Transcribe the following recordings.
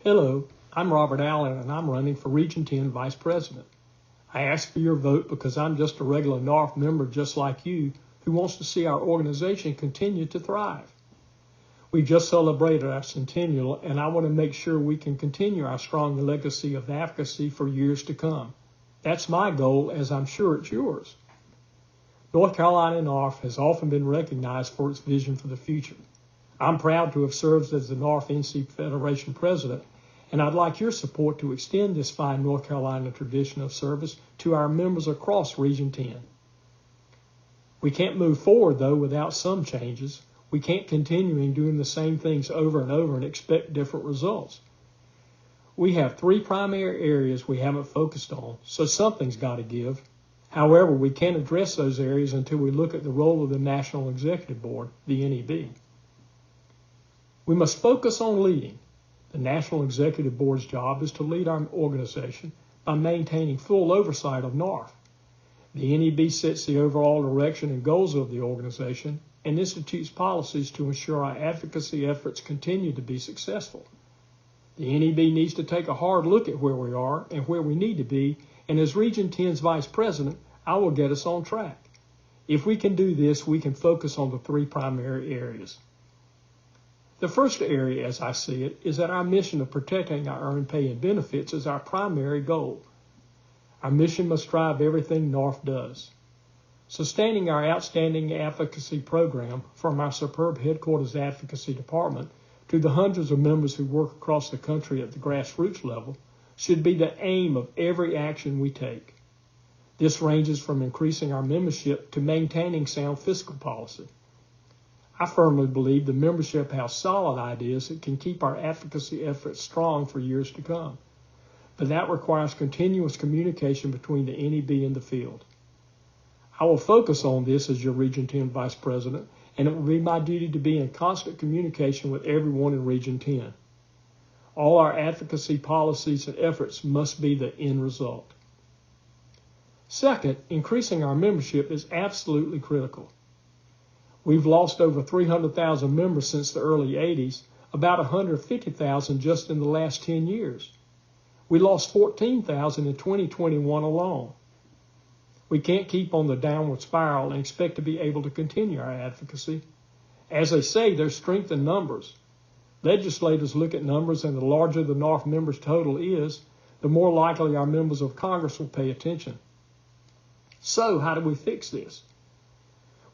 Hello, I'm Robert Allen and I'm running for Region 10 Vice President. I ask for your vote because I'm just a regular NARF member just like you who wants to see our organization continue to thrive. We just celebrated our centennial and I want to make sure we can continue our strong legacy of advocacy for years to come. That's my goal, as I'm sure it's yours. North Carolina NARF has often been recognized for its vision for the future. I'm proud to have served as the NARF NC Federation President, and I'd like your support to extend this fine North Carolina tradition of service to our members across Region 10. We can't move forward, though, without some changes. We can't continue doing the same things over and over and expect different results. We have three primary areas we haven't focused on, so something's got to give. However, we can't address those areas until we look at the role of the National Executive Board, the NEB. We must focus on leading. The National Executive Board's job is to lead our organization by maintaining full oversight of NARF. The NEB sets the overall direction and goals of the organization and institutes policies to ensure our advocacy efforts continue to be successful. The NEB needs to take a hard look at where we are and where we need to be, and as Region 10's Vice President, I will get us on track. If we can do this, we can focus on the three primary areas. The first area, as I see it, is that our mission of protecting our earned pay and benefits is our primary goal. Our mission must drive everything NARF does. Sustaining our outstanding advocacy program, from our superb headquarters advocacy department to the hundreds of members who work across the country at the grassroots level, should be the aim of every action we take. This ranges from increasing our membership to maintaining sound fiscal policy. I firmly believe the membership has solid ideas that can keep our advocacy efforts strong for years to come. But that requires continuous communication between the NEB and the field. I will focus on this as your Region 10 Vice President, and it will be my duty to be in constant communication with everyone in Region 10. All our advocacy policies and efforts must be the end result. Second, increasing our membership is absolutely critical. We've lost over 300,000 members since the early 80s, about 150,000 just in the last 10 years. We lost 14,000 in 2021 alone. We can't keep on the downward spiral and expect to be able to continue our advocacy. As they say, there's strength in numbers. Legislators look at numbers, and the larger the NARF members total is, the more likely our members of Congress will pay attention. So how do we fix this?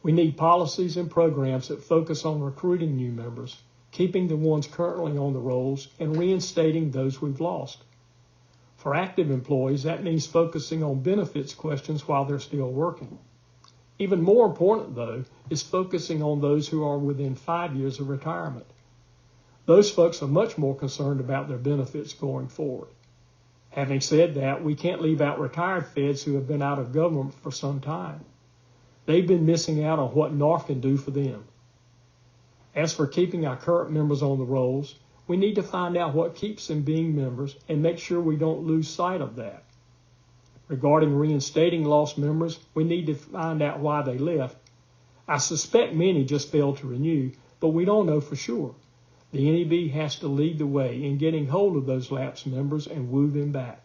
We need policies and programs that focus on recruiting new members, keeping the ones currently on the rolls, and reinstating those we've lost. For active employees, that means focusing on benefits questions while they're still working. Even more important, though, is focusing on those who are within 5 years of retirement. Those folks are much more concerned about their benefits going forward. Having said that, we can't leave out retired feds who have been out of government for some time. They've been missing out on what NARF can do for them. As for keeping our current members on the rolls, we need to find out what keeps them being members and make sure we don't lose sight of that. Regarding reinstating lost members, we need to find out why they left. I suspect many just failed to renew, but we don't know for sure. The NEB has to lead the way in getting hold of those lapsed members and woo them back.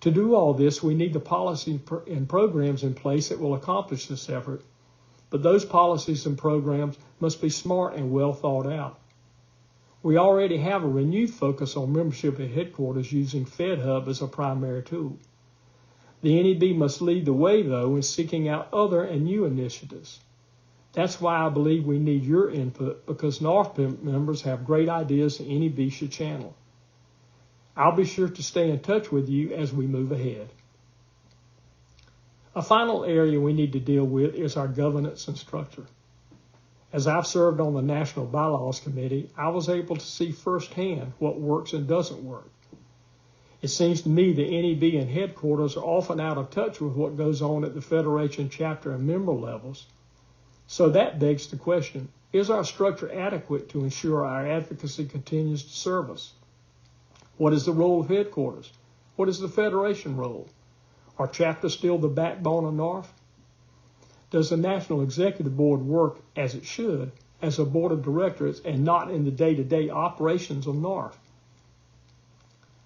To do all this, we need the policies and programs in place that will accomplish this effort, but those policies and programs must be smart and well thought out. We already have a renewed focus on membership at headquarters using FedHub as a primary tool. The NEB must lead the way, though, in seeking out other and new initiatives. That's why I believe we need your input, because NARF members have great ideas the NEB should channel. I'll be sure to stay in touch with you as we move ahead. A final area we need to deal with is our governance and structure. As I've served on the National Bylaws Committee, I was able to see firsthand what works and doesn't work. It seems to me the NEB and headquarters are often out of touch with what goes on at the Federation chapter and member levels. So that begs the question, is our structure adequate to ensure our advocacy continues to serve us? What is the role of headquarters? What is the Federation role? Are chapters still the backbone of NARF? Does the National Executive Board work as it should, as a board of directors and not in the day-to-day operations of NARF?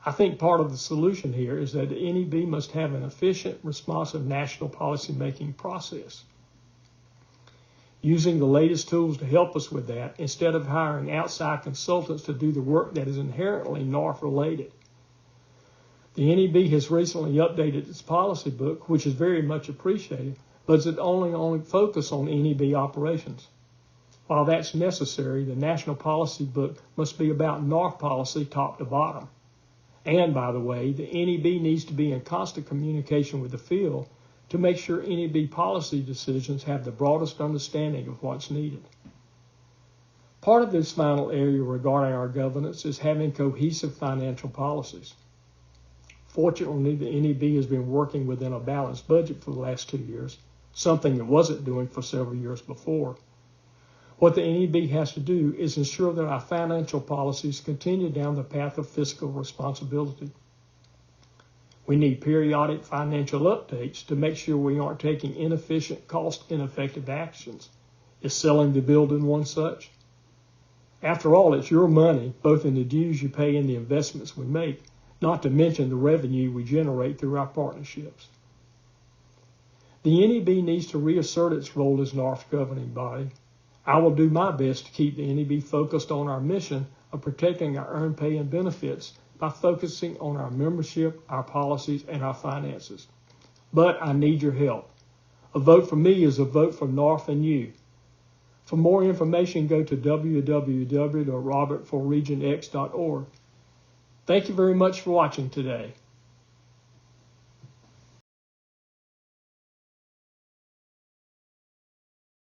I think part of the solution here is that the NEB must have an efficient, responsive national policymaking process. Using the latest tools to help us with that, instead of hiring outside consultants to do the work that is inherently NARF related. The NEB has recently updated its policy book, which is very much appreciated, but it only focus on NEB operations. While that's necessary, the national policy book must be about NARF policy top to bottom. And by the way, the NEB needs to be in constant communication with the field to make sure NEB policy decisions have the broadest understanding of what's needed. Part of this final area regarding our governance is having cohesive financial policies. Fortunately, the NEB has been working within a balanced budget for the last 2 years, something it wasn't doing for several years before. What the NEB has to do is ensure that our financial policies continue down the path of fiscal responsibility. We need periodic financial updates to make sure we aren't taking inefficient, cost-ineffective actions. Is selling the building one such? After all, it's your money, both in the dues you pay and the investments we make, not to mention the revenue we generate through our partnerships. The NEB needs to reassert its role as NARF's governing body. I will do my best to keep the NEB focused on our mission of protecting our earned pay and benefits by focusing on our membership, our policies, and our finances. But I need your help. A vote for me is a vote for NARF and you. For more information, go to www.robertforregionx.org. Thank you very much for watching today.